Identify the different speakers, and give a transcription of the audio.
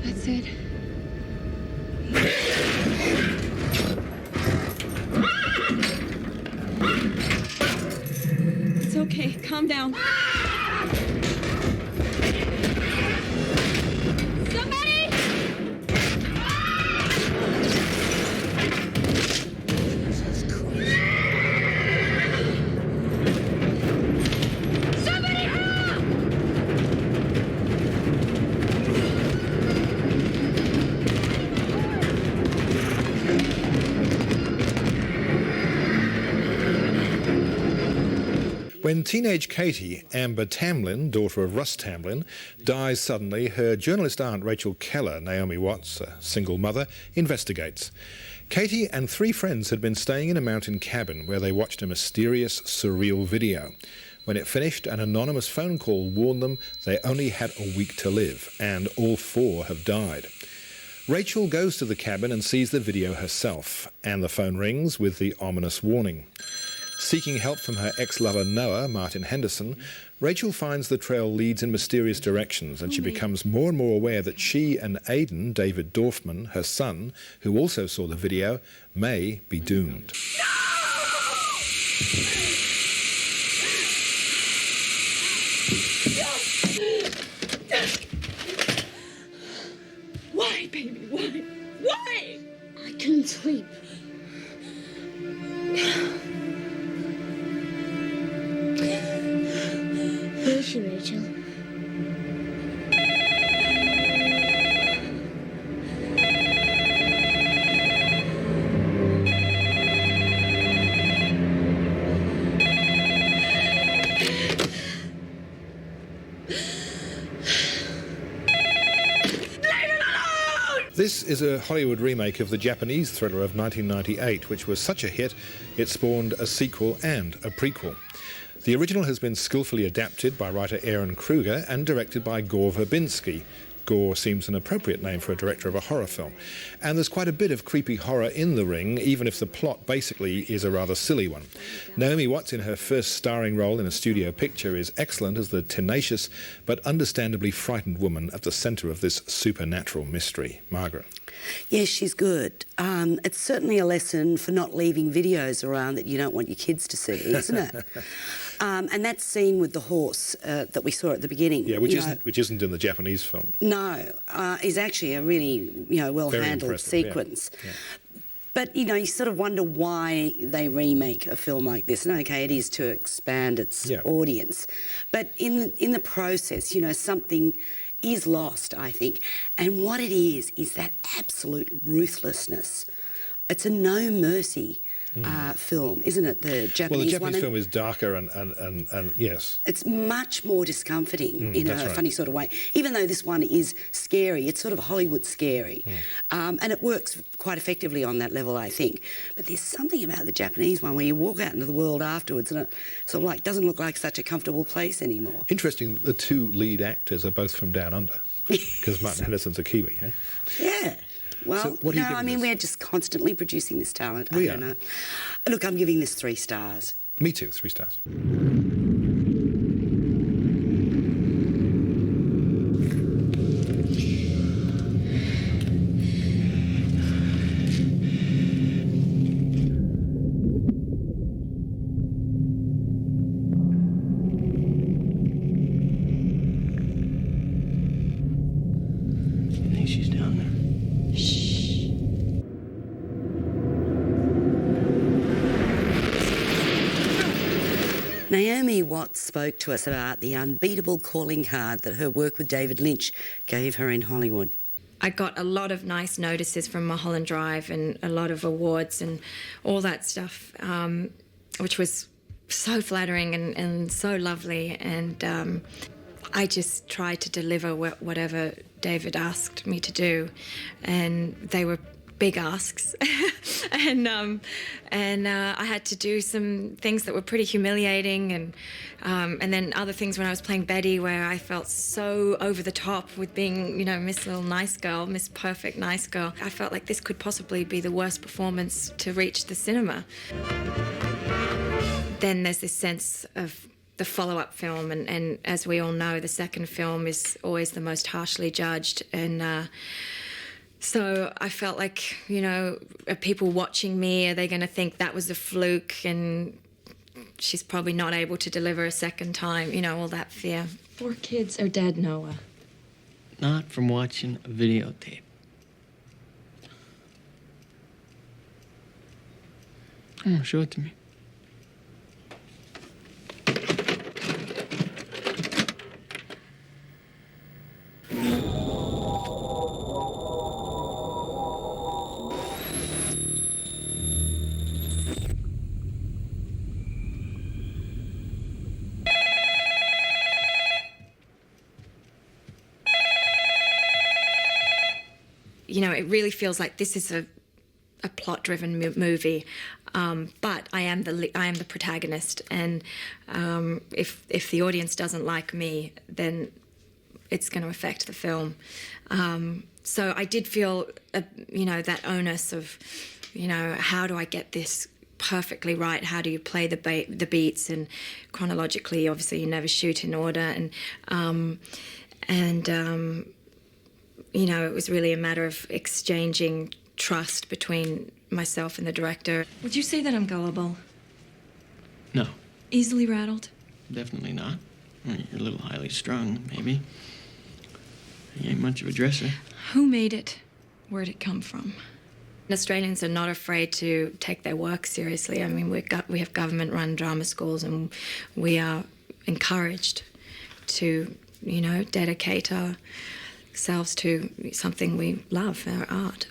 Speaker 1: That's it. It's okay. Calm down. Somebody! Somebody help!
Speaker 2: When teenage Katie, Amber Tamlin, daughter of Russ Tamlin, dies suddenly, her journalist aunt Rachel Keller, Naomi Watts, a single mother, investigates. Katie and 3 friends had been staying in a mountain cabin where they watched a mysterious, surreal video. When it finished, an anonymous phone call warned them they only had a week to live, and all 4 have died. Rachel goes to the cabin and sees the video herself, and the phone rings with the ominous warning. Seeking help from her ex-lover Noah, Martin Henderson, Rachel finds the trail leads in mysterious directions, and she becomes more and more aware that she and Aidan, David Dorfman, her son, who also saw the video, may be doomed.
Speaker 1: Why, baby? Why? Why?
Speaker 3: I couldn't sleep. Where's she, Rachel?
Speaker 2: This is a Hollywood remake of the Japanese thriller of 1998, which was such a hit it spawned a sequel and a prequel. The original has been skillfully adapted by writer Aaron Kruger and directed by Gore Verbinski. Gore seems an appropriate name for a director of a horror film. And there's quite a bit of creepy horror in The Ring, even if the plot basically is a rather silly one. Naomi Watts, in her first starring role in a studio picture, is excellent as the tenacious but understandably frightened woman at the centre of this supernatural mystery. Margaret.
Speaker 4: Yes, she's good. It's certainly a lesson for not leaving videos around that you don't want your kids to see, isn't it? And that scene with the horse that we saw at the beginning.
Speaker 2: Yeah, which isn't in the Japanese film.
Speaker 4: No, is actually a really well-handled sequence.
Speaker 2: Yeah.
Speaker 4: But, you sort of wonder why they remake a film like this. And, OK, it is to expand its audience. But in the process, something is lost, I think. And what it is that absolute ruthlessness. It's a no-mercy film, isn't it, the Japanese one?
Speaker 2: Well, the Japanese film is darker and yes.
Speaker 4: It's much more discomforting in a funny sort of way. Even though this one is scary, it's sort of Hollywood scary. And it works quite effectively on that level, I think. But there's something about the Japanese one where you walk out into the world afterwards and it sort of like doesn't look like such a comfortable place anymore.
Speaker 2: Interesting, the 2 lead actors are both from Down Under, because Martin Henderson's a Kiwi, eh?
Speaker 4: Yeah. Well,
Speaker 2: so what are you giving this?
Speaker 4: We're just constantly producing this talent. I don't know. Look, I'm giving this 3 stars.
Speaker 2: Me too, 3 stars.
Speaker 5: I think she's down there.
Speaker 4: Naomi Watts spoke to us about the unbeatable calling card that her work with David Lynch gave her in Hollywood.
Speaker 6: I got a lot of nice notices from Mulholland Drive and a lot of awards and all that stuff, which was so flattering and so lovely. And I just tried to deliver whatever David asked me to do, and they were big asks. and I had to do some things that were pretty humiliating, and then other things when I was playing Betty where I felt so over the top with being, Miss Little Nice Girl, Miss Perfect Nice Girl. I felt like this could possibly be the worst performance to reach the cinema. Then there's this sense of the follow-up film, and as we all know, the second film is always the most harshly judged, and so I felt like, you know, are people watching me? Are they going to think that was a fluke and she's probably not able to deliver a second time? You know, all that fear.
Speaker 1: 4 kids are dead, Noah.
Speaker 5: Not from watching a videotape. Oh, show it to me.
Speaker 6: You know, it really feels like this is a plot-driven movie, but I am the protagonist, and if the audience doesn't like me, then it's going to affect the film. So I did feel, you know, that onus of, you know, how do I get this perfectly right? How do you play the beats? And chronologically, obviously, you never shoot in order, and you know, it was really a matter of exchanging trust between myself and the director.
Speaker 1: Would you say that I'm gullible?
Speaker 5: No,
Speaker 1: Easily rattled?
Speaker 5: definitely not. Well, you're a little highly strung, maybe. You ain't much of a dresser.
Speaker 1: Who made it? Where'd it come from?
Speaker 6: Australians are not afraid to take their work seriously. I mean, we have government-run drama schools, and we are encouraged to, you know, dedicate ourselves to something we love, our art.